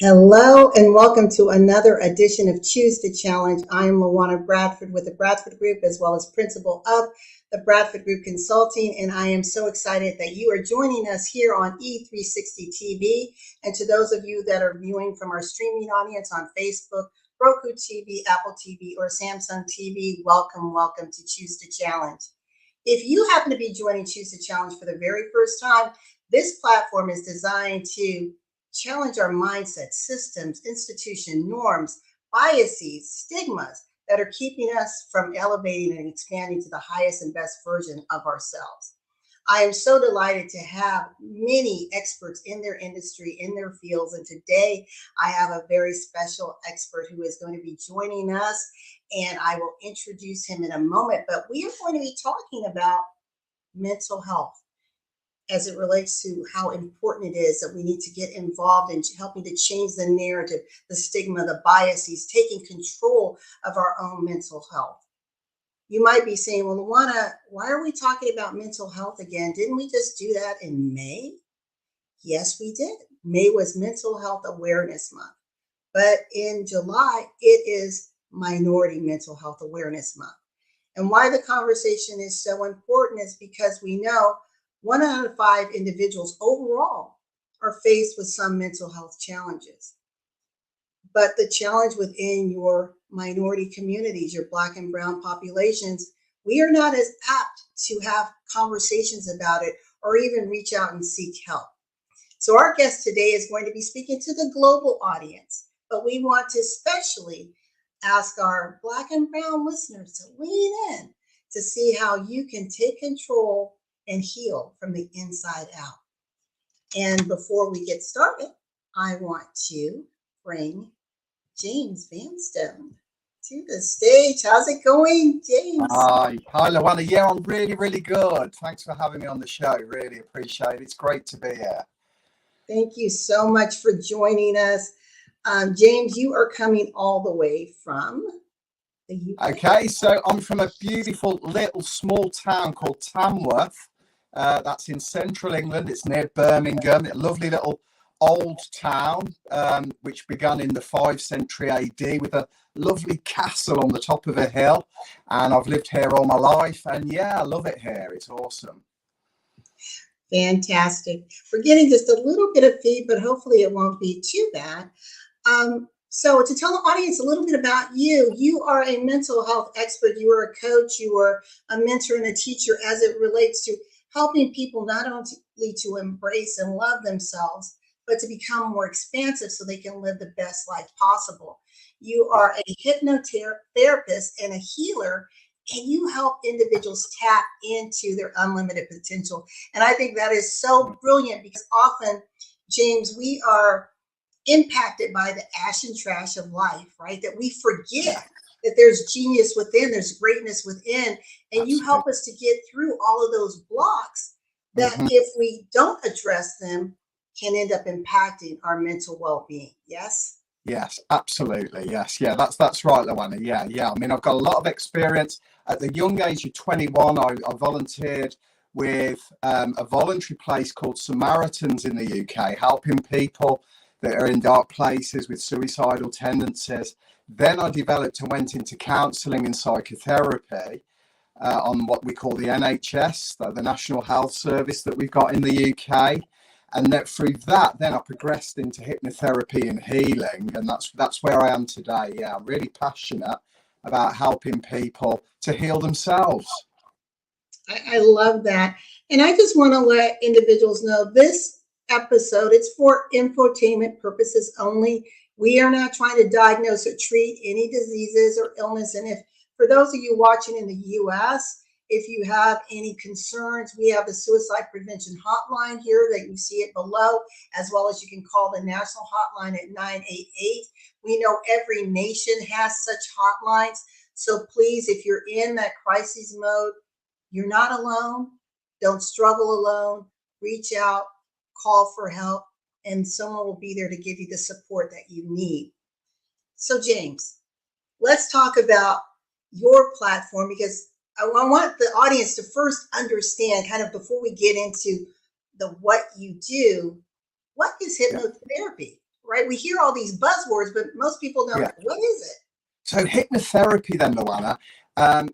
Hello and welcome to another edition of Choose to Challenge. I am LaWanna Bradford with the Bradford Group as well as principal of the Bradford Group Consulting, and I am so excited that you are joining us here on E360 TV. And to those of you that are viewing from our streaming audience on Facebook, Roku TV, Apple TV, or Samsung TV, welcome to Choose to Challenge. If you happen to be joining Choose to Challenge for the very first time, this platform is designed to challenge our mindset, systems, institution, norms, biases, stigmas that are keeping us from elevating and expanding to the highest and best version of ourselves. I am so delighted to have many experts in their industry, in their fields, and today I have a very special expert who is going to be joining us, and I will introduce him in a moment, but we are going to be talking about mental health as it relates to how important it is that we need to get involved in helping to change the narrative, the stigma, the biases, taking control of our own mental health. You might be saying, well, LaWanna, why are we talking about mental health again? Didn't we just do that in May? Yes, we did. May was Mental Health Awareness Month. But in July, it is Minority Mental Health Awareness Month. And why the conversation is so important is because we know 1 out of 5 individuals overall are faced with some mental health challenges. But the challenge within your minority communities, your Black and brown populations, we are not as apt to have conversations about it or even reach out and seek help. So our guest today is going to be speaking to the global audience, but we want to especially ask our Black and brown listeners to lean in to see how you can take control and heal from the inside out. And before we get started, I want to bring James Vanstone to the stage. How's it going, James? Hi, LaWanna. Yeah, I'm really good. Thanks for having me on the show. Really appreciate it. It's great to be here. Thank you so much for joining us. James, you are coming all the way from the UK. Okay, so I'm from a beautiful little small town called Tamworth. That's in central England. It's near Birmingham. A lovely little old town, which began in the 5th century AD with a lovely castle on the top of a hill. And I've lived here all my life. And yeah, I love it here. It's awesome. Fantastic. We're getting just a little bit of feed, but hopefully it won't be too bad. So to tell the audience a little bit about you, you are a mental health expert. You are a coach. You are a mentor and a teacher as it relates to helping people not only to embrace and love themselves, but to become more expansive so they can live the best life possible. You are a hypnotherapist and a healer, and you help individuals tap into their unlimited potential. And I think that is so brilliant because often, James, we are impacted by the ash and trash of life, right? That we forget that there's genius within, there's greatness within, and you help us to get through all of those blocks that if we don't address them can end up impacting our mental well-being. Yes? Yes, absolutely. Yes. Yeah, that's right, LaWanna. Yeah. I mean, I've got a lot of experience. At the young age of 21, I volunteered with a voluntary place called Samaritans in the UK, helping people that are in dark places with suicidal tendencies. Then I developed and went into counselling and psychotherapy on what we call the NHS, the National Health Service that we've got in the UK. And that through that, then I progressed into hypnotherapy and healing. And that's where I am today. Yeah, I'm really passionate about helping people to heal themselves. I love that. And I just want to let individuals know this episode, it's for infotainment purposes only. We are not trying to diagnose or treat any diseases or illness. And if for those of you watching in the US, if you have any concerns, we have the suicide prevention hotline here that you see it below, as well as you can call the national hotline at 988. We know every nation has such hotlines. So please, if you're in that crisis mode, you're not alone. Don't struggle alone. Reach out, call for help, and someone will be there to give you the support that you need. So James, let's talk about your platform, because I want the audience to first understand, kind of before we get into the what you do, what is hypnotherapy, right? We hear all these buzzwords, but most people don't. Yeah. What is it? So hypnotherapy then, LaWanna,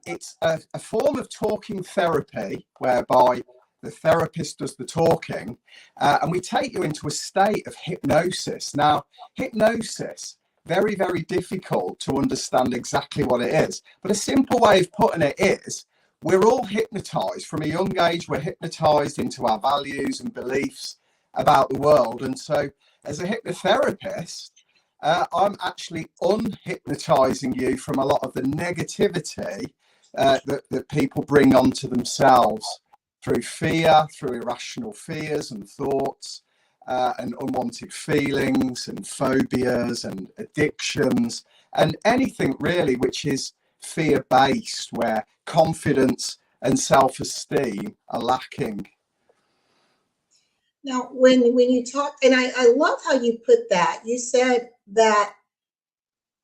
it's a form of talking therapy whereby the therapist does the talking, and we take you into a state of hypnosis. Now, hypnosis, very, very difficult to understand exactly what it is, but a simple way of putting it is we're all hypnotized from a young age. We're hypnotized into our values and beliefs about the world. And so as a hypnotherapist, I'm actually unhypnotizing you from a lot of the negativity that people bring onto themselves through fear, through irrational fears and thoughts, and unwanted feelings and phobias and addictions, and anything really which is fear-based, where confidence and self-esteem are lacking. Now, when you talk, and I love how you put that. You said that,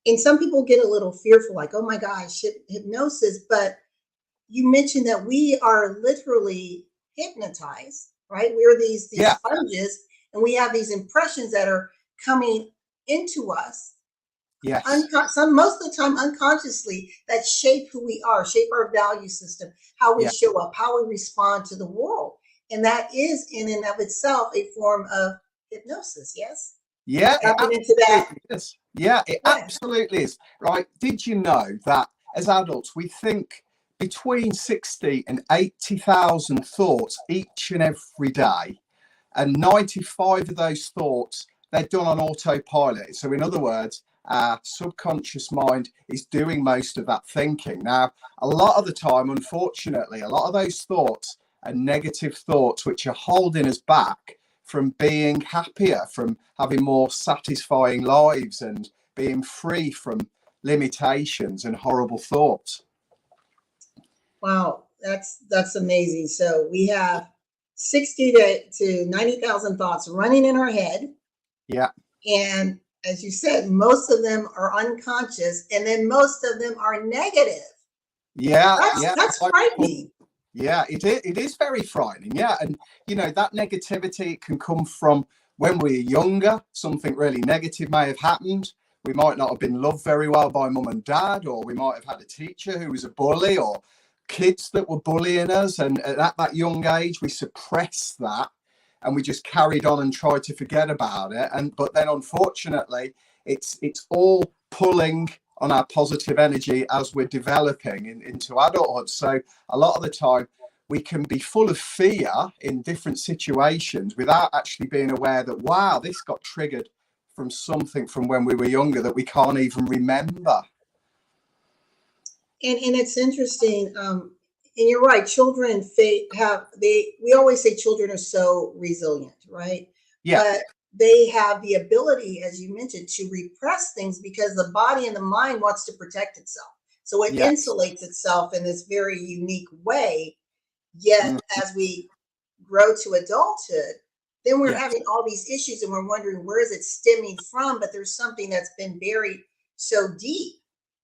and some people get a little fearful, like, oh my gosh, hypnosis. But you mentioned that we are literally hypnotized, right? We're these Yeah, sponges, and we have these impressions that are coming into us. yes, Some most of the time unconsciously, that shape who we are, shape our value system, how we yeah, show up, how we respond to the world. And that is in and of itself a form of hypnosis. Yes. yeah, it Tapping into that. absolutely is. Yeah, it Yeah. absolutely is. Right. Did you know that as adults, we think between 60 and 80,000 thoughts each and every day, and 95 of those thoughts, they're done on autopilot. So in other words, our subconscious mind is doing most of that thinking. Now, a lot of the time, unfortunately, a lot of those thoughts are negative thoughts which are holding us back from being happier, from having more satisfying lives, and being free from limitations and horrible thoughts. Wow, that's amazing. So we have 60 to 90,000 thoughts running in our head. Yeah, And as you said, most of them are unconscious, and then most of them are negative. yeah, That's yeah. that's frightening. Yeah, it is very frightening. Yeah. And, that negativity can come from when we're younger. Something really negative may have happened. We might not have been loved very well by mum and dad, or we might have had a teacher who was a bully, or kids that were bullying us. And at that young age, we suppressed that and we just carried on and tried to forget about it. But then unfortunately, it's all pulling on our positive energy as we're developing into adulthood. So a lot of the time we can be full of fear in different situations without actually being aware that, wow, this got triggered from something from when we were younger that we can't even remember. And it's interesting. And you're right. Children we always say children are so resilient, right? Yeah, But they have the ability, as you mentioned, to repress things because the body and the mind wants to protect itself. So it yes, insulates itself in this very unique way. Yet mm, as we grow to adulthood, then we're yes, having all these issues and we're wondering where is it stemming from? But there's something that's been buried so deep,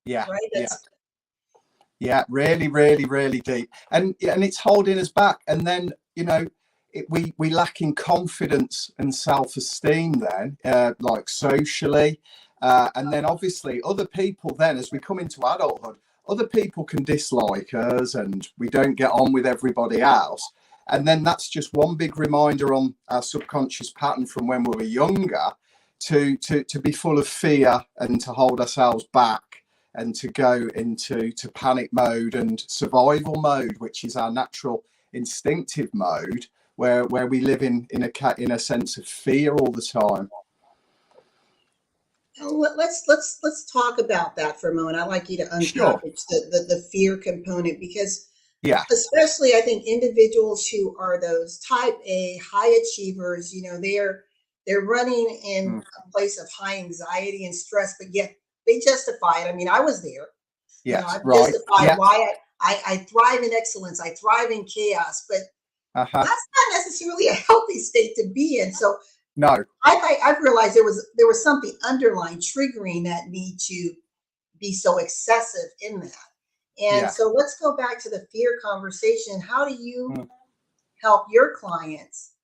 yeah, right? yeah. That's Yeah, really, really, really deep, and it's holding us back. And then we lack in confidence and self-esteem. Then, like socially, and then obviously other people. Then, as we come into adulthood, other people can dislike us, and we don't get on with everybody else. And then that's just one big reminder on our subconscious pattern from when we were younger, to be full of fear and to hold ourselves back and to go into panic mode and survival mode, which is our natural instinctive mode, where we live in a sense of fear all the time. let's talk about that for a moment. I'd like you to Sure. unpackage the fear component because Yeah. especially I think individuals who are those type A high achievers, they're running in Mm. a place of high anxiety and stress, but yet they justify it. I mean, I was there. Yes. I've Right. justified Yeah. why I thrive in excellence, I thrive in chaos, but Uh-huh. that's not necessarily a healthy state to be in. So No. I've realized there was something underlying triggering that need to be so excessive in that. And Yeah. so let's go back to the fear conversation. How do you Mm. help your clients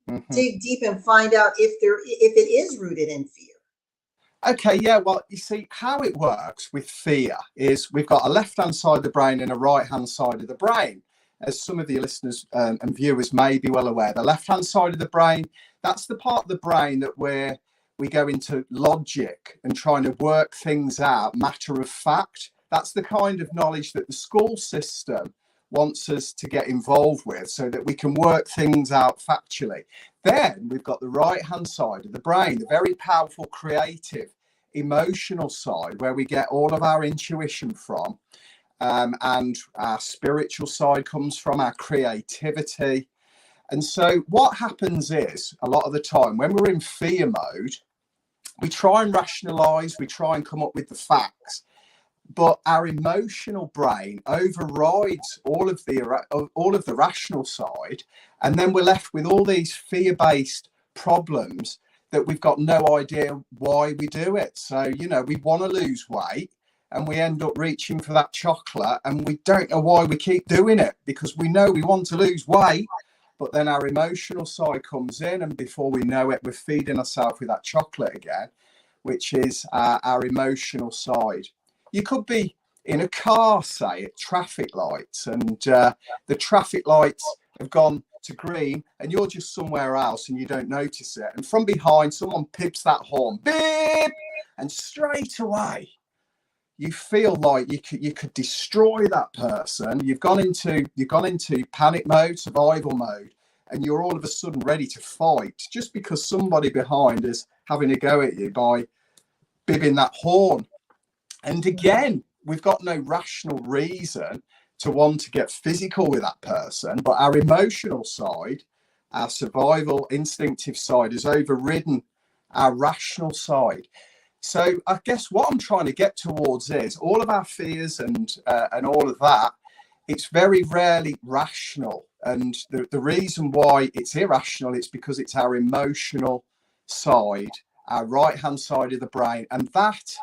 Mhm. dig deep and find out if it is rooted in fear. Okay, yeah, well, you see, how it works with fear is we've got a left-hand side of the brain and a right-hand side of the brain. As some of the listeners and viewers may be well aware, the left-hand side of the brain, that's the part of the brain that we go into logic and trying to work things out, matter of fact. That's the kind of knowledge that the school system wants us to get involved with so that we can work things out factually. Then we've got the right-hand side of the brain, the very powerful, creative, emotional side, where we get all of our intuition from, and our spiritual side comes from our creativity. And so what happens is, a lot of the time when we're in fear mode, we try and rationalize, we try and come up with the facts, but our emotional brain overrides all of the rational side, and then we're left with all these fear-based problems that we've got no idea why we do it. So, you know, we want to lose weight and we end up reaching for that chocolate, and we don't know why we keep doing it, because we know we want to lose weight, but then our emotional side comes in, and before we know it, we're feeding ourselves with that chocolate again, which is our emotional side. You could be in a car, say, at traffic lights, and the traffic lights have gone to green and you're just somewhere else and you don't notice it. And from behind, someone pips that horn, beep, and straight away you feel like you could destroy that person. You've gone into panic mode, survival mode, and you're all of a sudden ready to fight just because somebody behind is having a go at you by bibbing that horn. And again, we've got no rational reason to want to get physical with that person, but our emotional side, our survival instinctive side, has overridden our rational side. So I guess what I'm trying to get towards is all of our fears and all of that, it's very rarely rational. And the reason why it's irrational is because it's our emotional side, our right-hand side of the brain. And that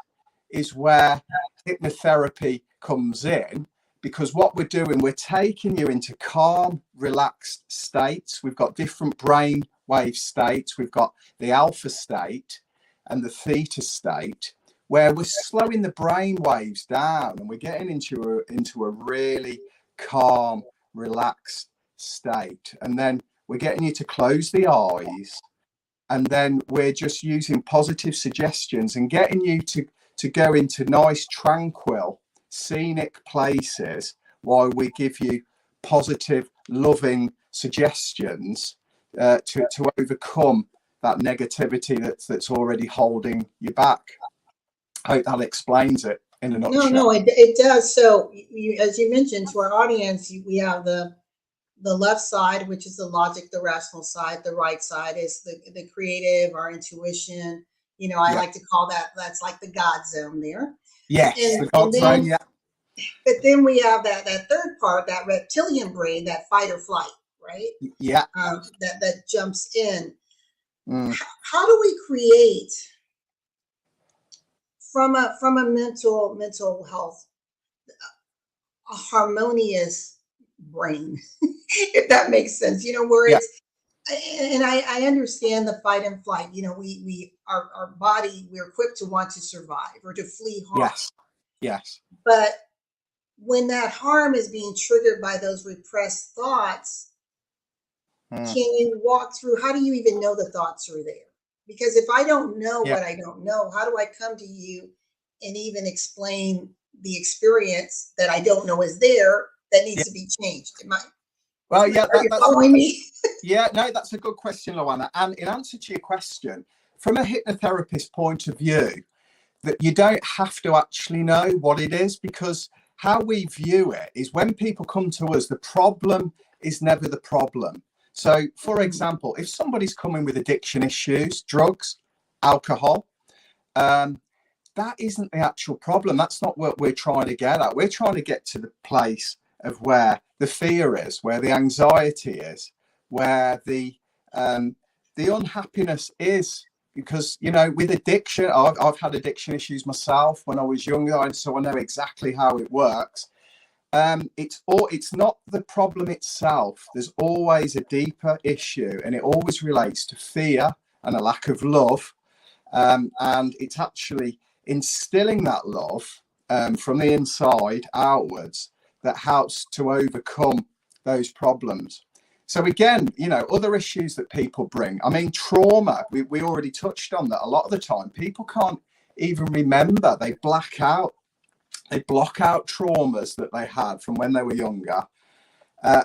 is where hypnotherapy comes in, because what we're doing, we're taking you into calm, relaxed states. We've got different brain wave states. We've got the alpha state and the theta state, where we're slowing the brain waves down and we're getting into a really calm, relaxed state. And then we're getting you to close the eyes, and then we're just using positive suggestions and getting you to go into nice, tranquil, scenic places while we give you positive, loving suggestions to overcome that negativity that's already holding you back. I hope that explains it in a nutshell. No, it does. So, as you mentioned to our audience, we have the left side, which is the logic, the rational side. The right side is the creative, our intuition. You know, I like to call that's like the God zone there. Yes, the God zone, yeah. But then we have that third part, that reptilian brain, that fight or flight, right? Yeah. That jumps in. How do we create from a mental health a harmonious brain, if that makes sense? You know, where it's, and I understand the fight and flight. You know, our body, we're equipped to want to survive or to flee harm. Yes. But when that harm is being triggered by those repressed thoughts, can you walk through, how do you even know the thoughts are there? Because if I don't know what I don't know, how do I come to you and even explain the experience that I don't know is there that needs to be changed? Are you following me? Yeah, no, that's a good question, LaWanna. And in answer to your question, from a hypnotherapist point of view, that you don't have to actually know what it is, because how we view it is when people come to us, the problem is never the problem. So, for example, if somebody's coming with addiction issues, drugs, alcohol, that isn't the actual problem. That's not what we're trying to get at. We're trying to get to the place of where the fear is, where the anxiety is, where the unhappiness is. Because, you know, with addiction, I've had addiction issues myself when I was younger, so I know exactly how it works. It's not the problem itself. There's always a deeper issue, and it always relates to fear and a lack of love. And it's actually instilling that love from the inside outwards that helps to overcome those problems. So again, other issues that people bring. I mean, trauma, we already touched on that. A lot of the time, people can't even remember. They black out. They block out traumas that they had from when they were younger.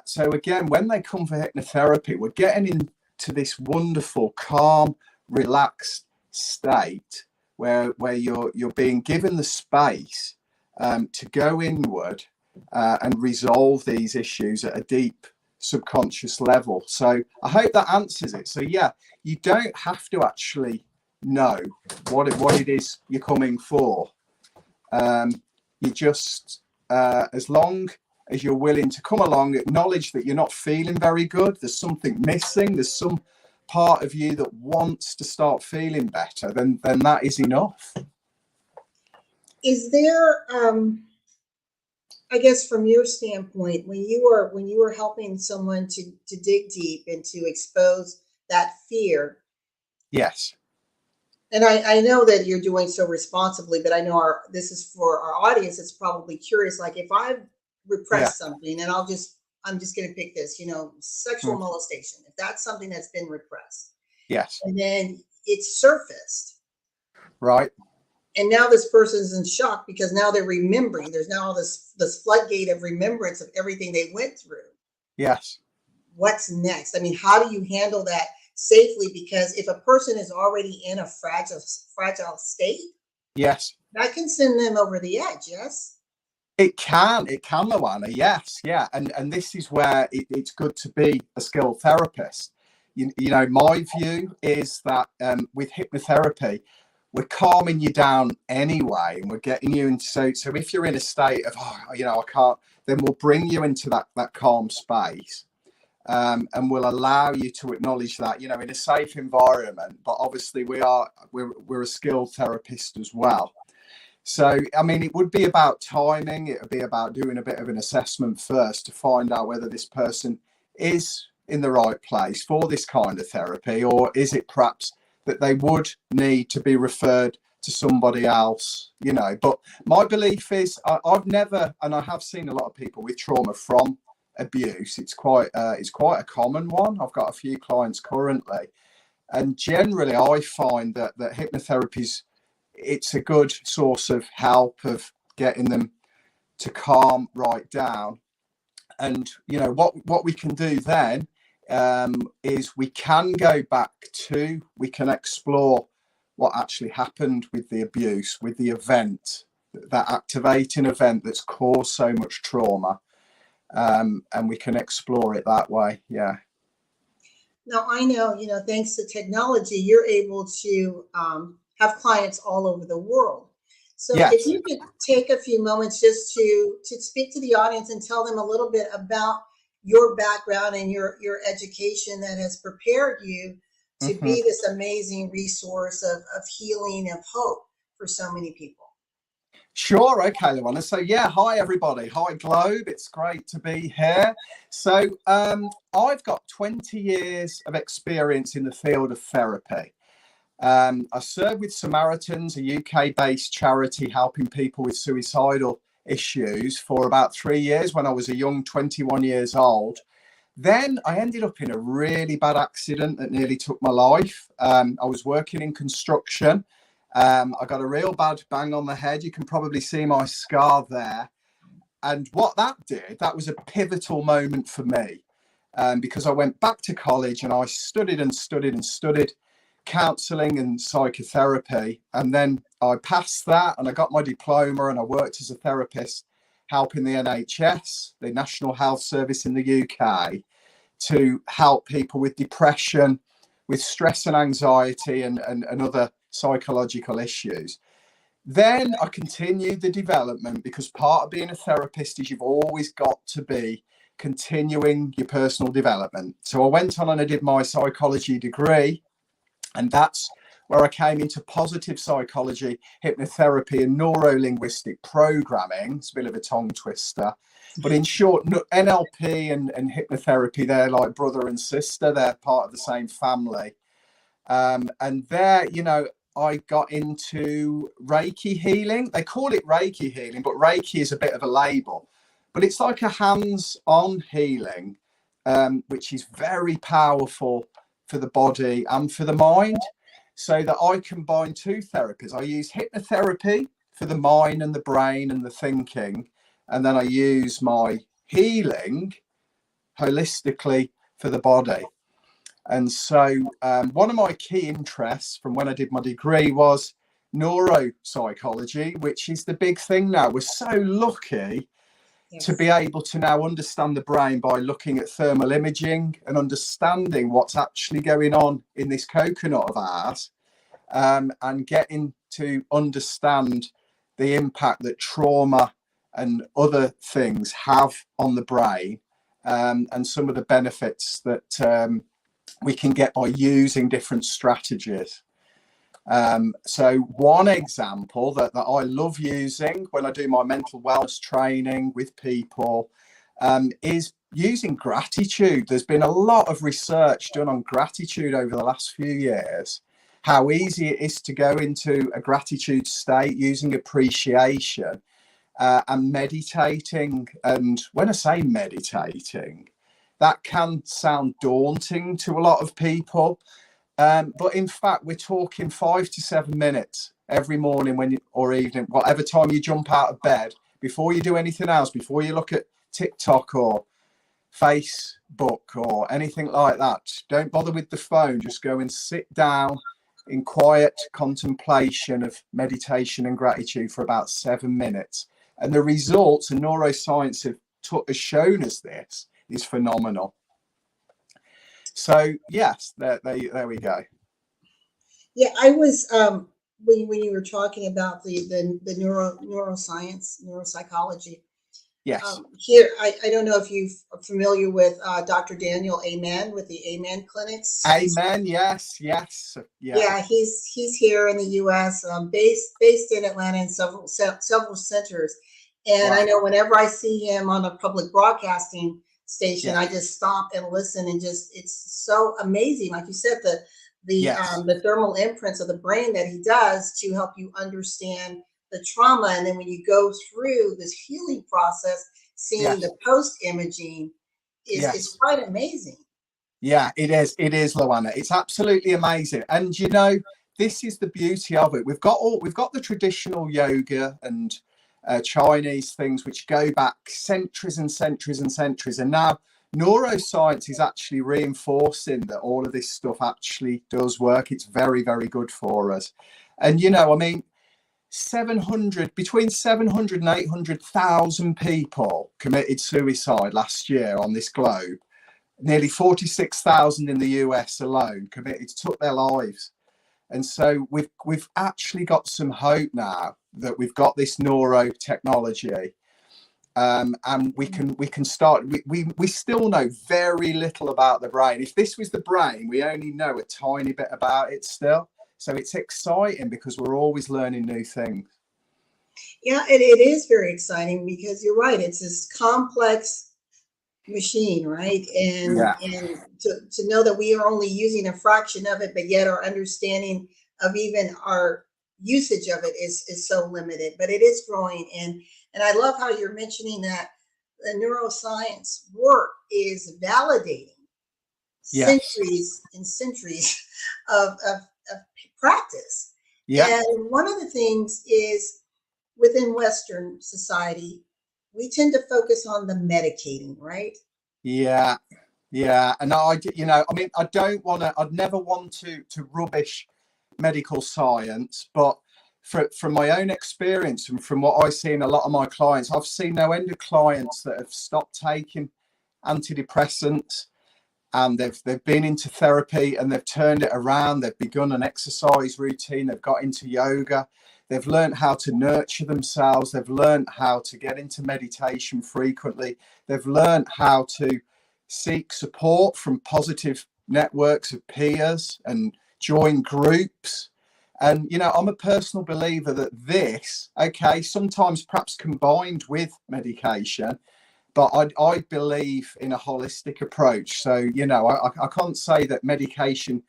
So again, when they come for hypnotherapy, we're getting into this wonderful, calm, relaxed state where you're being given the space to go inward and resolve these issues at a deep subconscious level. So I hope that answers it. So yeah, you don't have to actually know what it is you're coming for. You just, as long as you're willing to come along, acknowledge that you're not feeling very good, there's something missing, there's some part of you that wants to start feeling better, then that is enough. Is there, I guess from your standpoint, when you were helping someone to dig deep and to expose that fear? Yes. And I know that you're doing so responsibly, but I know this is for our audience. It's probably curious. Like if I've repressed something, and I'm just going to pick this, sexual molestation. If that's something that's been repressed, yes, and then it's surfaced, right? And now this person's in shock because now they're remembering. There's now this floodgate of remembrance of everything they went through. Yes. What's next? I mean, how do you handle that safely? Because if a person is already in a fragile state, yes, that can send them over the edge. Yes, it can, LaWanna. Yes, yeah, and this is where it's good to be a skilled therapist. My view is that with hypnotherapy, we're calming you down anyway, and we're getting you into so if you're in a state of I can't, then we'll bring you into that calm space. And we'll allow you to acknowledge that, in a safe environment. But obviously, we're a skilled therapist as well. So, I mean, it would be about timing. It would be about doing a bit of an assessment first to find out whether this person is in the right place for this kind of therapy, or is it perhaps that they would need to be referred to somebody else, But my belief is I've never, and I have seen a lot of people with trauma from abuse. It's quite a common one. I've got a few clients currently, and generally I find that hypnotherapy it's a good source of help of getting them to calm right down. And what we can do then is we can explore what actually happened with the abuse, with the event, that activating event that's caused so much trauma. And we can explore it that way. Yeah. Now I know, thanks to technology, you're able to have clients all over the world. So yes. If you could take a few moments just to speak to the audience and tell them a little bit about your background and your education that has prepared you to be this amazing resource of healing, of hope for so many people. Sure. Okay, LaWanna. So yeah, hi everybody. Hi Globe. It's great to be here. So I've got 20 years of experience in the field of therapy. I served with Samaritans, a UK-based charity helping people with suicidal issues for about 3 years when I was a young 21 years old. Then I ended up in a really bad accident that nearly took my life. I was working in construction. I got a real bad bang on the head. You can probably see my scar there. And what that did, that was a pivotal moment for me because I went back to college and I studied counselling and psychotherapy. And then I passed that and I got my diploma and I worked as a therapist helping the NHS, the National Health Service in the UK, to help people with depression, with stress and anxiety and other psychological issues. Then I continued the development because part of being a therapist is you've always got to be continuing your personal development. So I went on and I did my psychology degree, and that's where I came into positive psychology, hypnotherapy, and neuro-linguistic programming. It's a bit of a tongue twister. But in short, NLP and hypnotherapy, they're like brother and sister. They're part of the same family. And there, you know, I got into Reiki healing. They call it Reiki healing, but Reiki is a bit of a label. But it's like a hands-on healing, which is very powerful for the body and for the mind. So that I combine two therapies. I use hypnotherapy for the mind and the brain and the thinking. And then I use my healing holistically for the body. And so one of my key interests from when I did my degree was neuropsychology, which is the big thing now. We're so lucky to be able to now understand the brain by looking at thermal imaging and understanding what's actually going on in this coconut of ours, and getting to understand the impact that trauma and other things have on the brain, and some of the benefits that we can get by using different strategies. So one example that I love using when I do my mental wellness training with people is using gratitude. There's been a lot of research done on gratitude over the last few years, how easy it is to go into a gratitude state using appreciation and meditating. And when I say meditating, that can sound daunting to a lot of people. But in fact, we're talking 5 to 7 minutes every morning or evening, whatever time you jump out of bed, before you do anything else, before you look at TikTok or Facebook or anything like that. Don't bother with the phone. Just go and sit down in quiet contemplation of meditation and gratitude for about 7 minutes. And the results, and neuroscience has shown us this, is phenomenal. So yes, there we go. Yeah, I was when you were talking about the neuroscience, neuropsychology. Yes. Here, I don't know if you are familiar with Dr. Daniel Amen with the Amen clinics. Amen. Yes. Yeah. Yeah, he's here in the U.S. Based in Atlanta in several centers. And Wow. I know whenever I see him on a public broadcasting station, Yeah. I just stop and listen, and just it's so amazing. Like you said, the thermal imprints of the brain that he does to help you understand the trauma, and then when you go through this healing process, seeing the post imaging is quite amazing. Yeah, it is, LaWanna. It's absolutely amazing. And you know, this is the beauty of it. We've got the traditional yoga and Chinese things which go back centuries and centuries and centuries, and now neuroscience is actually reinforcing that all of this stuff actually does work. It's very, very good for us. And you know, I mean, between 700 and 800,000 people committed suicide last year on this globe. Nearly 46,000 in the US alone took their lives. And so we've actually got some hope now that we've got this neurotechnology, and we can start. We still know very little about the brain. If this was the brain, we only know a tiny bit about it still. So it's exciting because we're always learning new things. Yeah, it is very exciting because you're right. It's this complex machine, right? And to know that we are only using a fraction of it, but yet our understanding of even our usage of it is so limited. But it is growing, and I love how you're mentioning that the neuroscience work is validating centuries and centuries of practice. And one of the things is within Western society, we tend to focus on the medicating, right? Yeah. And I'd never want to rubbish medical science, but from my own experience and from what I see in a lot of my clients, I've seen no end of clients that have stopped taking antidepressants, and they've been into therapy and they've turned it around. They've begun an exercise routine. They've got into yoga. They've learned how to nurture themselves. They've learned how to get into meditation frequently. They've learned how to seek support from positive networks of peers and join groups. And, you know, I'm a personal believer that this, okay, sometimes perhaps combined with medication, but I believe in a holistic approach. So, you know, I can't say that medication,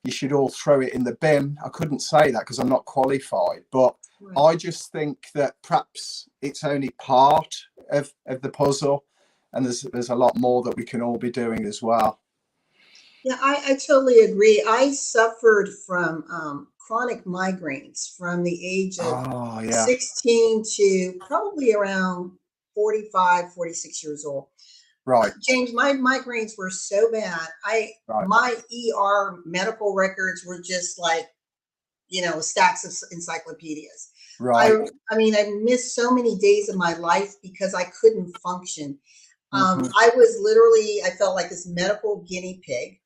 you should all throw it in the bin. I couldn't say that because I'm not qualified, but Right. I just think that perhaps it's only part of the puzzle, and there's a lot more that we can all be doing as well. Yeah, I totally agree. I suffered from chronic migraines from the age of Oh, yeah. 16 to probably around 45, 46 years old. Right, James, my migraines were so bad. right, My ER medical records were just like, stacks of encyclopedias. I right. I mean, I missed so many days of my life because I couldn't function. Hmm. I was literally, I felt like this medical guinea pig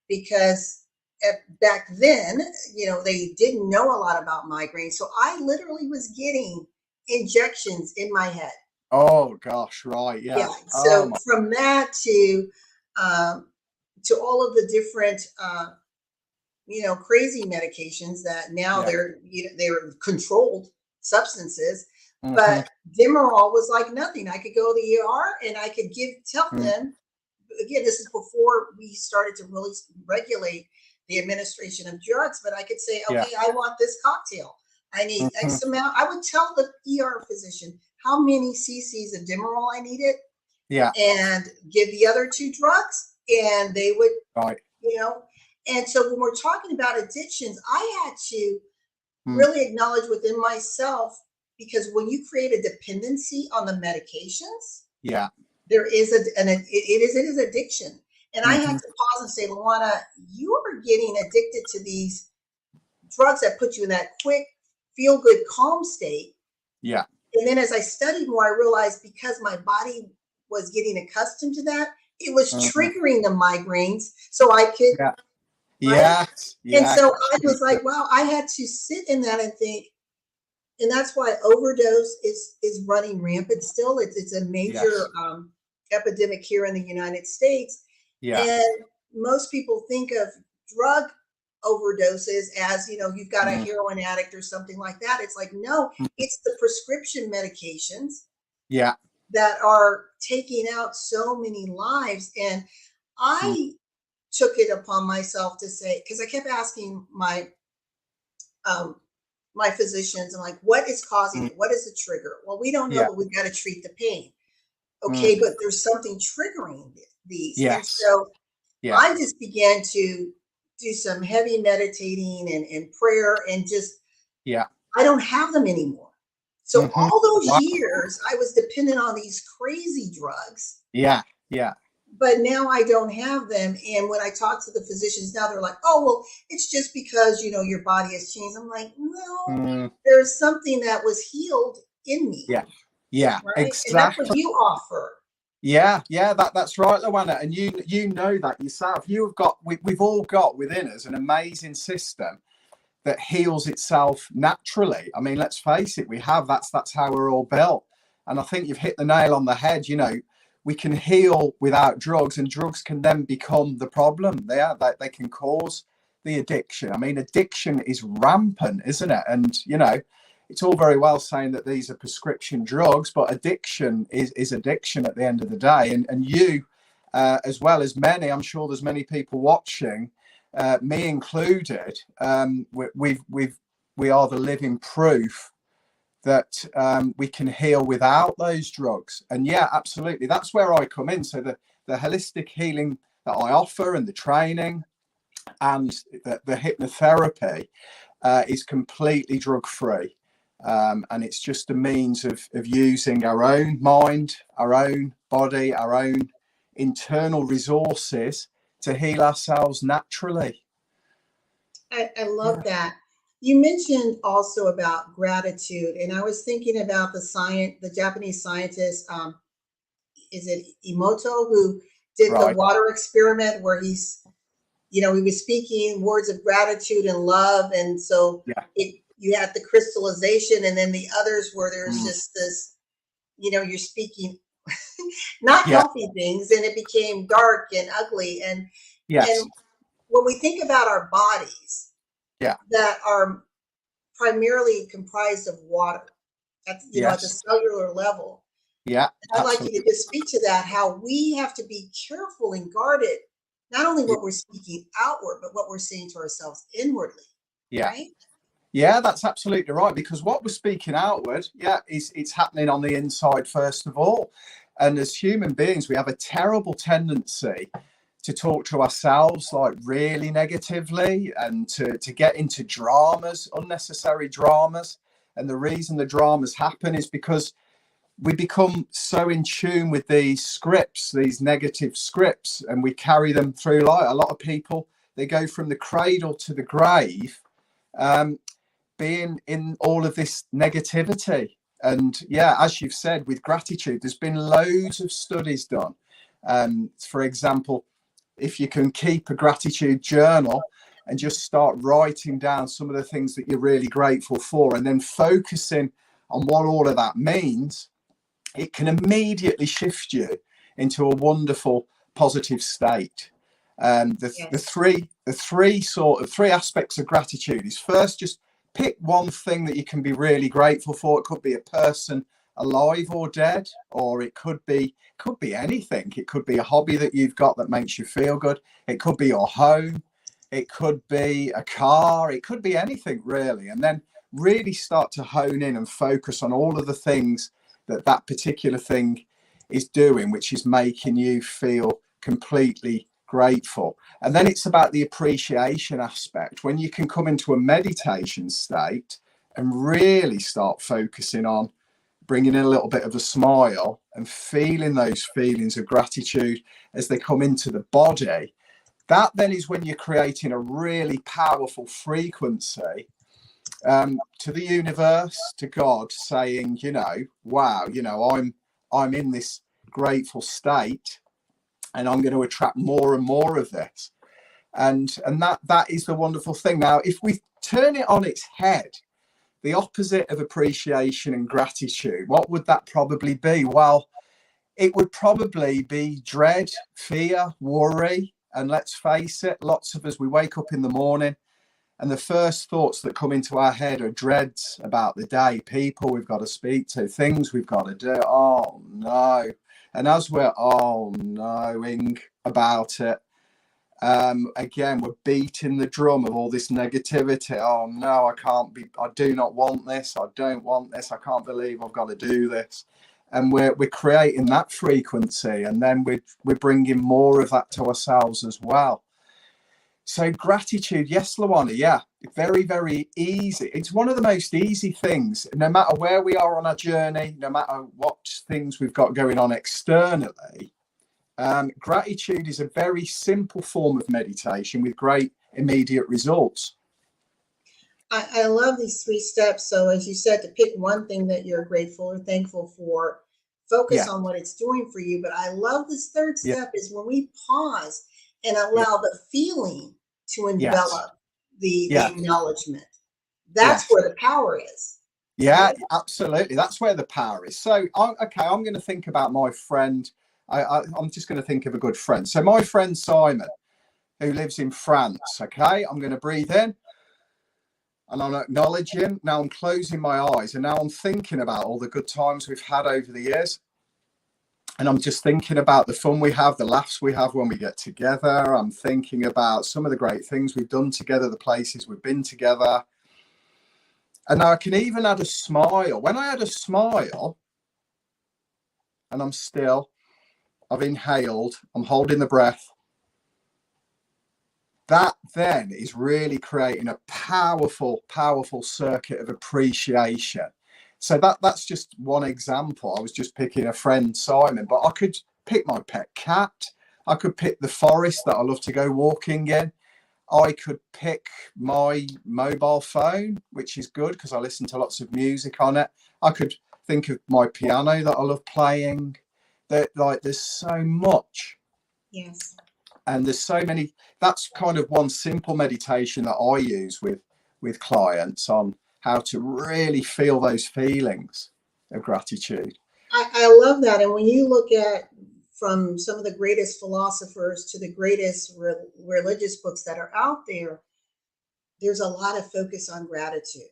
because back then, they didn't know a lot about migraines. So I literally was getting injections in my head. Oh, gosh, right, Yeah. yeah. Oh, So my, from that um, to all of the different, crazy medications that now yeah. they're controlled substances. Hmm. But Demerol was like nothing. I could go to the ER and I could tell them, again, this is before we started to really regulate the administration of drugs, but I could say, Yeah. okay, I want this cocktail. I need Hmm. X amount. I would tell the ER physician how many cc's of Demerol I needed Yeah, and give the other two drugs, and they would, right. you know. And so when we're talking about addictions, I had to Mm, really acknowledge within myself, because when you create a dependency on the medications, yeah. there is it is addiction. And I had Hmm. to pause and say, Luana, you are getting addicted to these drugs that put you in that quick, feel good, calm state. Yeah. And then as I studied more, I realized because my body was getting accustomed to that, it was Hmm. triggering the migraines so I could, Yeah. right? Yes. And Yeah. so I was Absolutely. like, wow, I had to sit in that and think, and that's why overdose is running rampant still. It's a major Yes. epidemic here in the United States, Yeah. and most people think of drug overdoses as, you've got a Mm, heroin addict or something like that. It's like, no, it's the prescription medications yeah. that are taking out so many lives. And Mm, I took it upon myself to say, because I kept asking um, my physicians, I'm like, what is causing mm, it? What is the trigger? Well, we don't know, yeah. but we've got to treat the pain. Mm, Okay, but there's something triggering these. And yes. so Yeah. I just began to do some heavy meditating and prayer, and just, Yeah. I don't have them anymore. So Hmm. all those Wow. years I was dependent on these crazy drugs, Yeah. Yeah. but now I don't have them. And when I talk to the physicians now, they're like, oh, well, it's just because, your body has changed. I'm like, no, Mm, there's something that was healed in me, yeah. Yeah. right? And that's what Exactly. you offer. Yeah. Yeah. That's right, LaWanna. And you know that yourself. You've got we've all got within us an amazing system that heals itself naturally. I mean, let's face it, we have. That's how we're all built. And I think you've hit the nail on the head. You know, we can heal without drugs, and drugs can then become the problem. They can cause the addiction. I mean, addiction is rampant, isn't it? And you know, it's all very well saying that these are prescription drugs, but addiction is addiction at the end of the day. And you, as well as many, I'm sure there's many people watching, me included, we are the living proof that we can heal without those drugs. And yeah, absolutely, that's where I come in. So the holistic healing that I offer, and the training, and the hypnotherapy is completely drug free. And it's just a means of using our own mind, our own body, our own internal resources to heal ourselves naturally. I love Yeah. that. You mentioned also about gratitude, and I was thinking about the Japanese scientist, is it Emoto, who did the Right. water experiment where he was speaking words of gratitude and love, and so Yeah. you had the crystallization, and then the others where there's Mm. just this, you're speaking not Yeah. healthy things, and it became dark and ugly. And Yes. when we think about our bodies Yeah. that are primarily comprised of water. At, you know, at the Yes. cellular level. Yeah, I'd like you to absolutely. just speak to that, how we have to be careful and guarded, not only what we're speaking outward, but what we're saying to ourselves inwardly, Yeah. right? Yeah, that's absolutely right. Because what we're speaking outward, yeah, is it's happening on the inside first of all. And as human beings, we have a terrible tendency to talk to ourselves like really negatively and to get into dramas, unnecessary dramas. And the reason the dramas happen is because we become so in tune with these scripts, these negative scripts, and we carry them through life. A lot of people, they go from the cradle to the grave, um, being in all of this negativity. And yeah, as you've said, with gratitude, there's been loads of studies done. For example, if you can keep a gratitude journal and just start writing down some of the things that you're really grateful for, and then focusing on what all of that means, it can immediately shift you into a wonderful positive state. Yes. The three aspects of gratitude is, first, just pick one thing that you can be really grateful for. It could be a person alive or dead, or it could be anything. It could be a hobby that you've got that makes you feel good. It could be your home. It could be a car. It could be anything really. And then really start to hone in and focus on all of the things that particular thing is doing, which is making you feel completely grateful. And then it's about the appreciation aspect, when you can come into a meditation state and really start focusing on bringing in a little bit of a smile and feeling those feelings of gratitude as they come into the body. That then is when you're creating a really powerful frequency, to the universe, to God, saying, wow, I'm in this grateful state, and I'm going to attract more and more of this. And that is the wonderful thing. Now, if we turn it on its head, the opposite of appreciation and gratitude, what would that probably be? Well, it would probably be dread, fear, worry. And let's face it, lots of us, we wake up in the morning and the first thoughts that come into our head are dreads about the day, people we've got to speak to, things we've got to do. Oh no. And as we're knowing about it, again, we're beating the drum of all this negativity. Oh no, I do not want this. I don't want this. I can't believe I've got to do this. And we're creating that frequency, and then we're bringing more of that to ourselves as well. So gratitude, yes, LaWanna, yeah, very, very easy. It's one of the most easy things, no matter where we are on our journey, no matter what things we've got going on externally. Gratitude is a very simple form of meditation with great immediate results. I love these three steps. So, as you said, to pick one thing that you're grateful or thankful for, focus Yeah, on what it's doing for you. But I love this third yeah, step is when we pause and yeah, allow the feeling to yes, envelop the yeah, acknowledgement. That's yes. where the power is, Yeah, right? absolutely. That's where the power is. So, I'm going to think about my friend. I'm just going to think of a good friend. So, my friend Simon, who lives in France. Okay, I'm going to breathe in and I'm acknowledging. Now I'm closing my eyes, and now I'm thinking about all the good times we've had over the years. And I'm just thinking about the fun we have, the laughs we have when we get together. I'm thinking about some of the great things we've done together, the places we've been together. And now I can even add a smile. When I add a smile and I'm still, I've inhaled, I'm holding the breath. That then is really creating a powerful, powerful circuit of appreciation. So that's just one example. I was just picking a friend, Simon, but I could pick my pet cat. I could pick the forest that I love to go walking in. I could pick my mobile phone, which is good because I listen to lots of music on it. I could think of my piano that I love playing. There's so much, Yes. and there's so many. That's kind of one simple meditation that I use with clients on how to really feel those feelings of gratitude. I love that. And when you look at from some of the greatest philosophers to the greatest religious books that are out there, there's a lot of focus on gratitude.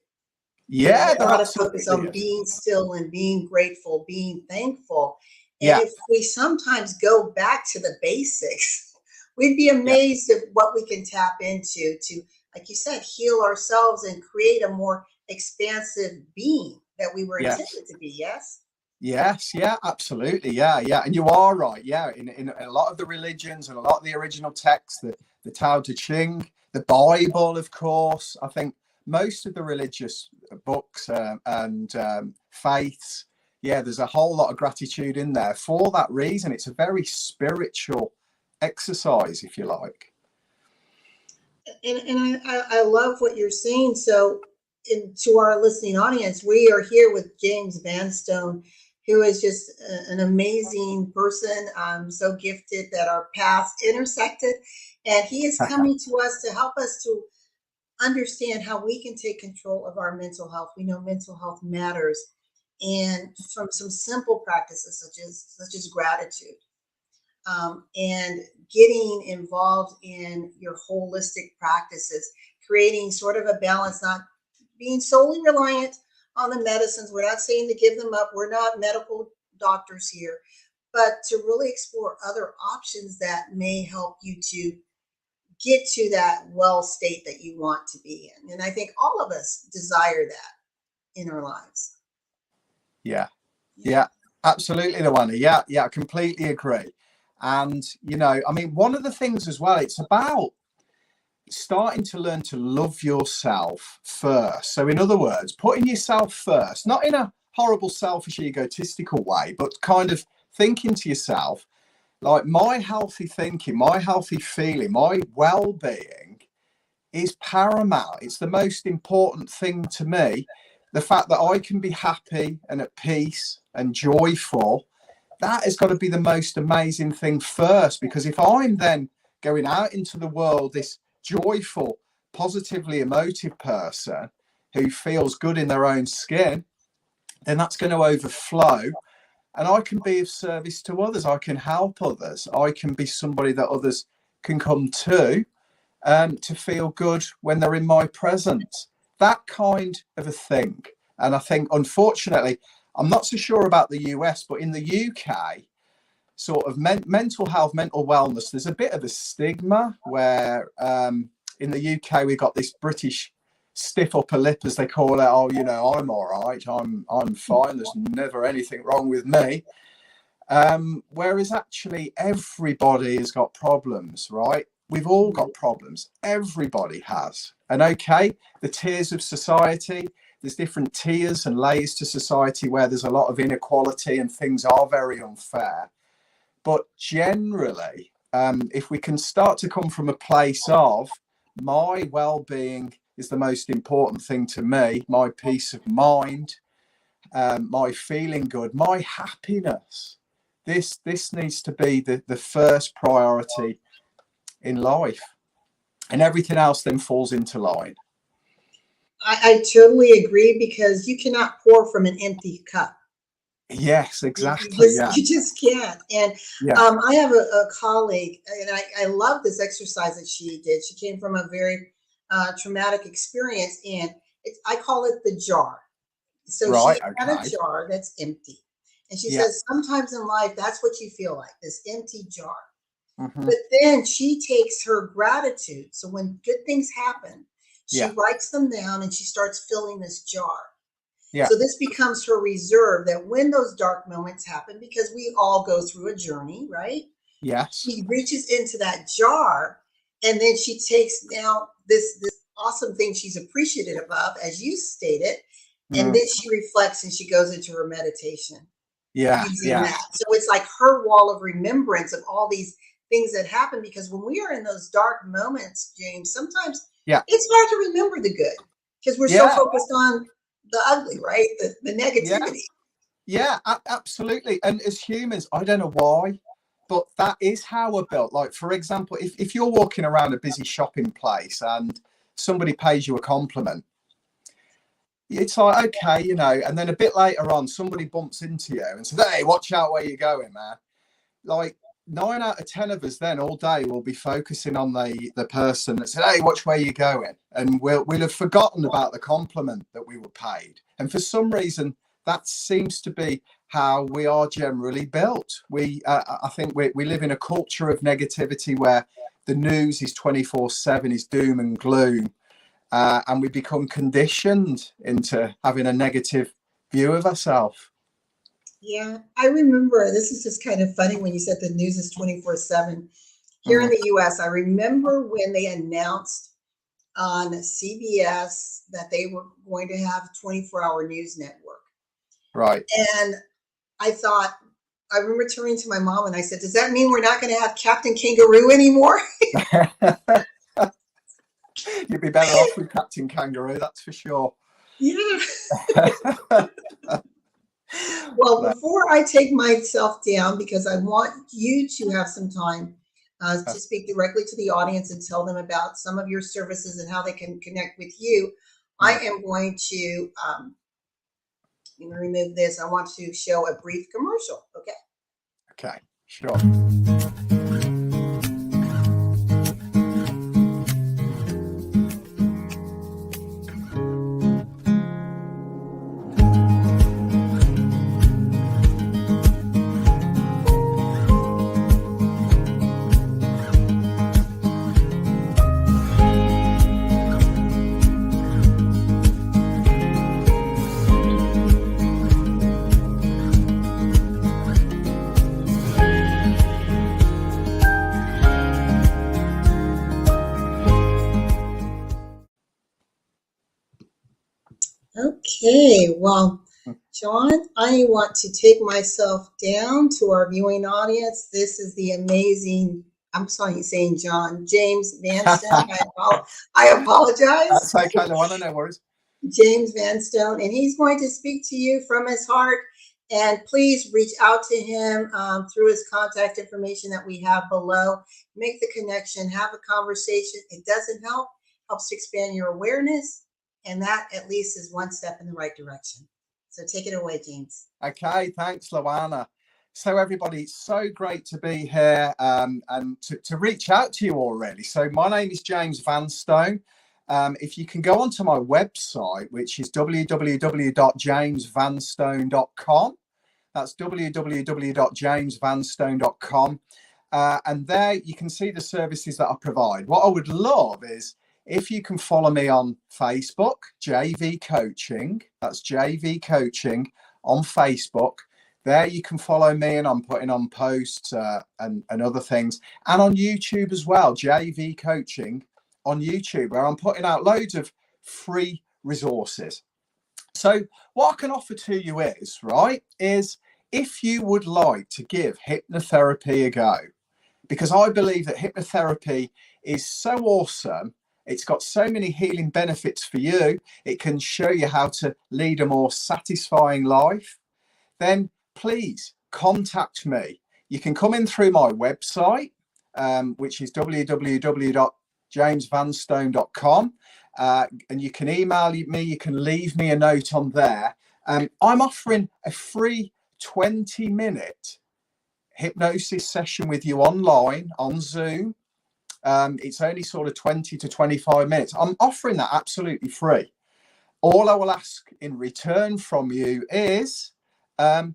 Yeah, Know there how to focus absolutely on is. being still and being grateful, being thankful. And Yeah, if we sometimes go back to the basics, we'd be yeah, amazed at what we can tap into to, like you said, heal ourselves and create a more expansive being that we were yes. intended to be. Yes. Yes, yeah, absolutely. Yeah, yeah. And you are right. Yeah. In a lot of the religions and a lot of the original texts, the Tao Te Ching, the Bible, of course, I think most of the religious books and faiths, yeah, there's a whole lot of gratitude in there for that reason. It's a very spiritual exercise, if you like. And I love what you're saying. So, to our listening audience, we are here with James Vanstone, who is just an amazing person. So gifted that our paths intersected, and he is coming to us to help us to understand how we can take control of our mental health. We know mental health matters, and from some simple practices such as gratitude, and getting involved in your holistic practices, creating sort of a balance, not being solely reliant on the medicines. We're not saying to give them up. We're not medical doctors here, but to really explore other options that may help you to get to that well state that you want to be in. And I think all of us desire that in our lives. Yeah, Yeah. yeah, absolutely, LaWanna. Yeah, yeah, I completely agree. And, I mean, one of the things as well, it's about starting to learn to love yourself first. So, in other words, putting yourself first, not in a horrible, selfish, egotistical way, but kind of thinking to yourself, like, my healthy thinking, my healthy feeling, my well being is paramount. It's the most important thing to me. The fact that I can be happy and at peace and joyful, that has got to be the most amazing thing first. Because if I'm then going out into the world, this joyful, positively emotive person who feels good in their own skin, then that's going to overflow. And I can be of service to others. I can help others. I can be somebody that others can come to feel good when they're in my presence. That kind of a thing. And I think, unfortunately, I'm not so sure about the US, but in the UK, sort of mental health, mental wellness, there's a bit of a stigma where in the UK we got this British stiff upper lip, as they call it. Oh, I'm all right. I'm fine. There's never anything wrong with me. Whereas actually everybody has got problems, right? We've all got problems. Everybody has. And okay, the tiers of society, there's different tiers and layers to society where there's a lot of inequality and things are very unfair. But generally, if we can start to come from a place of my well-being is the most important thing to me, my peace of mind, my feeling good, my happiness. This needs to be the first priority in life, and everything else then falls into line. I totally agree because you cannot pour from an empty cup. Yes, You exactly. just Yeah, you just can't. And yeah, I have a colleague, and I love this exercise that she did. She came from a very traumatic experience, and I call it the jar. So right. she had a Okay. jar that's empty, and she Yeah. says sometimes in life that's what you feel like, this empty jar. Hmm. But then she takes her gratitude. So when good things happen, she Yeah. writes them down and she starts filling this jar. Yeah. So this becomes her reserve that when those dark moments happen, because we all go through a journey, right? Yes. She reaches into that jar and then she takes now this awesome thing she's appreciative of, as you stated, and Mm. then she reflects and she goes into her meditation Yeah. using Yeah. that. So it's like her wall of remembrance of all these things that happen, because when we are in those dark moments, James, sometimes Yeah. it's hard to remember the good because we're so Yeah. focused on the ugly, right? The Yeah. negativity. Yeah. Absolutely. And as humans, I don't know why, but that is how we're built. Like, for example, if you're walking around a busy shopping place and somebody pays you a compliment, it's like, okay, and then a bit later on, somebody bumps into you and says, "Hey, watch out where you're going, man." Like, 9 out of 10 of us then all day will be focusing on the person that said, hey, which way are you going? And we'll have forgotten about the compliment that we were paid. And for some reason, that seems to be how we are generally built. I think we live in a culture of negativity where the news is 24/7, is doom and gloom. And we become conditioned into having a negative view of ourselves. Yeah, I remember, this is just kind of funny when you said the news is 24/7. Here in the US, I remember when they announced on CBS that they were going to have 24-hour news network. Right. And I remember turning to my mom and I said, does that mean we're not going to have Captain Kangaroo anymore? You'd be better off with Captain Kangaroo, that's for sure. Yeah. Well, before I take myself down, because I want you to have some time to speak directly to the audience and tell them about some of your services and how they can connect with you, I am going to remove this. I want to show a brief commercial. Okay. Okay, sure. Okay, well, John, I want to take myself down to our viewing audience. This is the amazing, I'm sorry, saying John, James Vanstone. I apologize. That's okay, LaWanna, no worries. James Vanstone, and he's going to speak to you from his heart. And please reach out to him through his contact information that we have below. Make the connection, have a conversation. It doesn't help, helps to expand your awareness. And that at least is one step in the right direction. So take it away, James. Okay, thanks, LaWanna. So everybody, it's so great to be here and to reach out to you already. So my name is James Vanstone. If you can go onto my website, which is www.jamesvanstone.com. That's www.jamesvanstone.com. And there you can see the services that I provide. What I would love is if you can follow me on Facebook, JV Coaching. That's JV Coaching on Facebook. There you can follow me, and I'm putting on posts and other things. And on YouTube as well, JV Coaching on YouTube, where I'm putting out loads of free resources. So what I can offer to you is if you would like to give hypnotherapy a go, because I believe that hypnotherapy is so awesome. It's got so many healing benefits for you. It can show you how to lead a more satisfying life. Then please contact me. You can come in through my website, which is www.jamesvanstone.com. And you can email me. You can leave me a note on there. I'm offering a free 20-minute hypnosis session with you online on Zoom. It's only sort of 20 to 25 minutes. I'm offering that absolutely free. All I will ask in return from you is a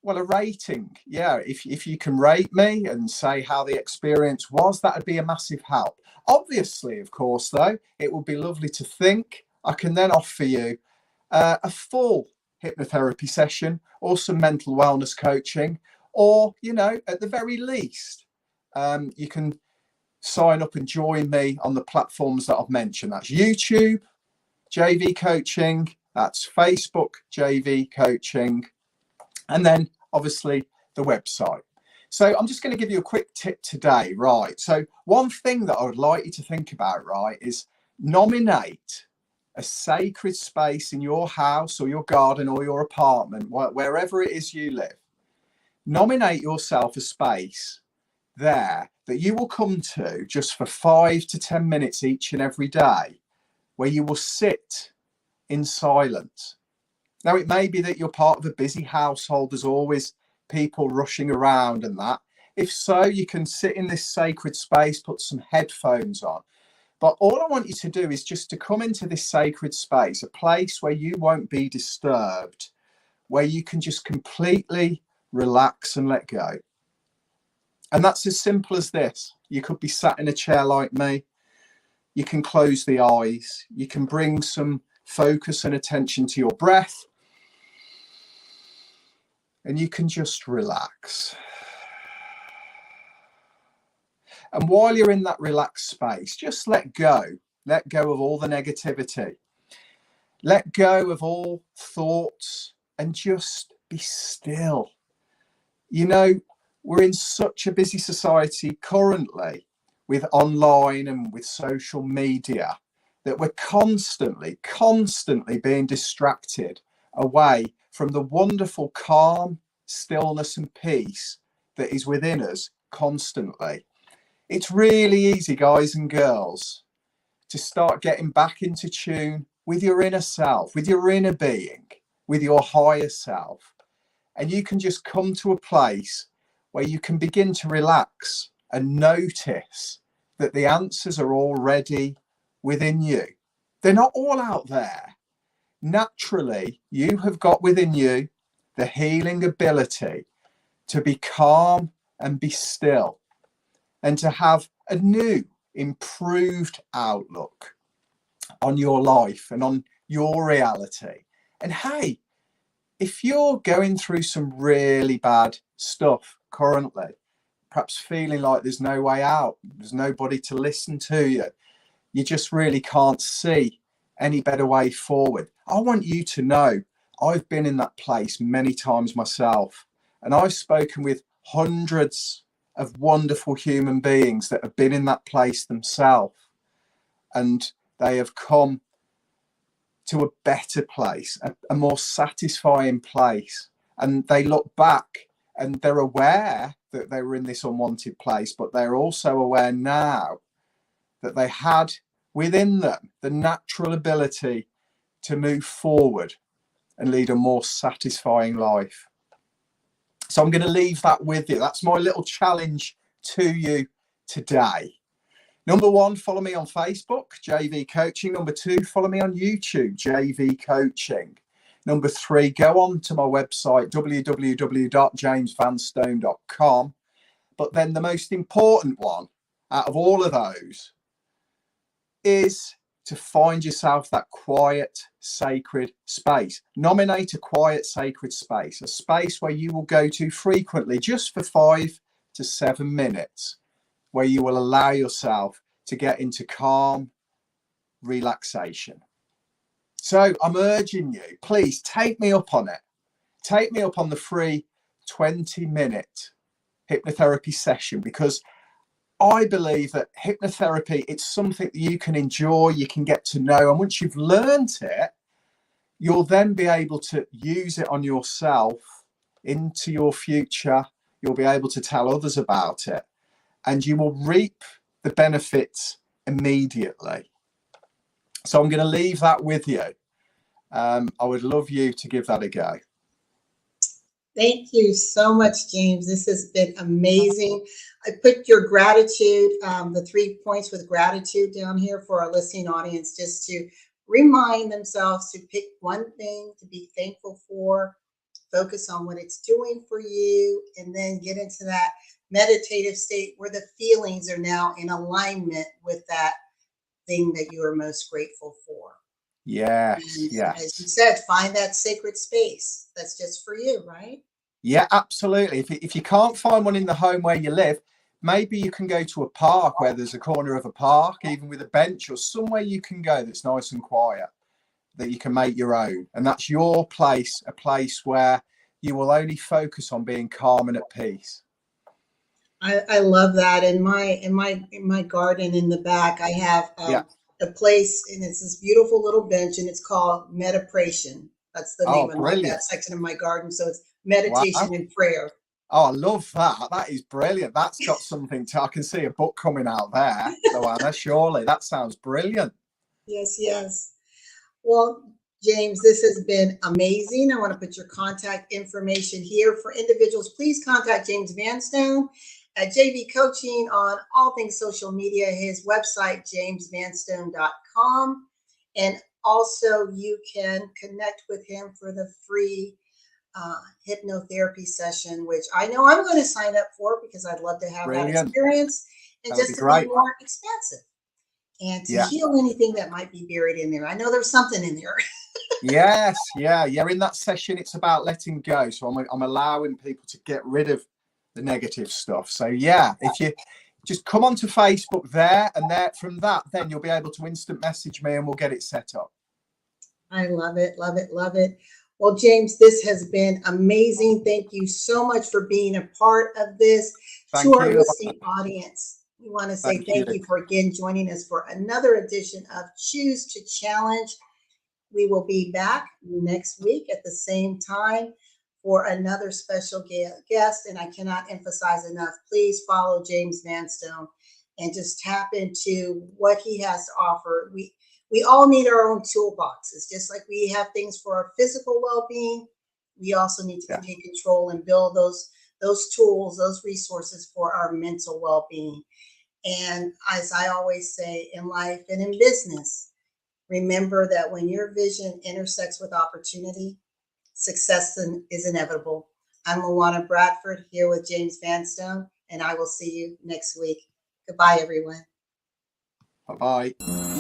rating. Yeah, if you can rate me and say how the experience was, that would be a massive help. Obviously, of course, though, it would be lovely to think I can then offer you a full hypnotherapy session or some mental wellness coaching, or, at the very least, you can sign up and join me on the platforms that I've mentioned. That's YouTube, JV Coaching, that's Facebook, JV Coaching, and then obviously the website. So I'm just going to give you a quick tip today, right? So one thing that I would like you to think about, right, is nominate a sacred space in your house or your garden or your apartment, wherever it is you live. Nominate yourself a space there that you will come to just for 5 to 10 minutes each and every day, where you will sit in silence. Now, it may be that you're part of a busy household. There's always people rushing around and that. If so, you can sit in this sacred space, put some headphones on. But all I want you to do is just to come into this sacred space, a place where you won't be disturbed, where you can just completely relax and let go. And that's as simple as this. You could be sat in a chair like me. You can close the eyes. You can bring some focus and attention to your breath. And you can just relax. And while you're in that relaxed space, just let go. Let go of all the negativity. Let go of all thoughts and just be still. You know, we're in such a busy society currently with online and with social media that we're constantly being distracted away from the wonderful calm, stillness and peace that is within us constantly. It's really easy, guys and girls, to start getting back into tune with your inner self, with your inner being, with your higher self. And you can just come to a place where you can begin to relax and notice that the answers are already within you. They're not all out there. Naturally, you have got within you the healing ability to be calm and be still, and to have a new, improved outlook on your life and on your reality. And hey, if you're going through some really bad stuff currently, perhaps feeling like there's no way out, there's nobody to listen to you, you just really can't see any better way forward, I want you to know I've been in that place many times myself, and I've spoken with hundreds of wonderful human beings that have been in that place themselves, and they have come to a better place, a more satisfying place, and they look back and they're aware that they were in this unwanted place, but they're also aware now that they had within them the natural ability to move forward and lead a more satisfying life. So I'm going to leave that with you. That's my little challenge to you today. Number 1, follow me on Facebook, JV Coaching. Number 2, follow me on YouTube, JV Coaching. Number 3, go on to my website, www.jamesvanstone.com. But then the most important one out of all of those is to find yourself that quiet, sacred space. Nominate a quiet, sacred space, a space where you will go to frequently, just for 5 to 7 minutes, where you will allow yourself to get into calm relaxation. So I'm urging you, please take me up on it. Take me up on the free 20-minute hypnotherapy session, because I believe that hypnotherapy, it's something that you can enjoy, you can get to know. And once you've learned it, you'll then be able to use it on yourself into your future. You'll be able to tell others about it, and you will reap the benefits immediately. So I'm going to leave that with you. I would love you to give that a go. Thank you so much, James. This has been amazing. I put your gratitude, the 3 points with gratitude down here for our listening audience, just to remind themselves to pick one thing to be thankful for, focus on what it's doing for you, and then get into that meditative state where the feelings are now in alignment with that thing that you are most grateful for. Yes, And yes. as you said, find that sacred space that's just for you, right? Yeah, absolutely. If you can't find one in the home where you live, maybe you can go to a park where there's a corner of a park, even with a bench, or somewhere you can go that's nice and quiet, that you can make your own. And that's your place, a place where you will only focus on being calm and at peace. I love that. In my garden in the back, I have a place, and it's this beautiful little bench, and it's called Meditation. That's the name of that section of my garden. So it's meditation and prayer. Oh, I love that. That is brilliant. That's got something to, I can see a book coming out there, LaWanna, surely. That sounds brilliant. Yes, yes. Well, James, this has been amazing. I want to put your contact information here for individuals. Please contact James Vanstone at JV Coaching on all things social media. His website, jamesvanstone.com. And also, you can connect with him for the free hypnotherapy session, which I know I'm going to sign up for because I'd love to have that Brilliant. experience and That'd just be to be great. more expansive and to Yeah. heal anything that might be buried in there. I know there's something in there. Yes, yeah. In that session, it's about letting go. So I'm allowing people to get rid of the negative stuff. So yeah, if you just come onto Facebook there, and there from that, then you'll be able to instant message me and we'll get it set up. I love it, love it, love it. Well, James, this has been amazing. Thank you so much for being a part of this. Thank To our you. listening audience, we want to say Thank you. thank you for again joining us for another edition of Choose to Challenge. We will be back next week at the same time for another special guest. And I cannot emphasize enough, please follow James Vanstone and just tap into what he has to offer. We all need our own toolboxes, just like we have things for our physical well-being. We also need to take control and build those tools, those resources for our mental well-being. And as I always say in life and in business, remember that when your vision intersects with opportunity, success is inevitable. I'm LaWanna Bradford here with James Vanstone, and I will see you next week. Goodbye, everyone. Bye-bye.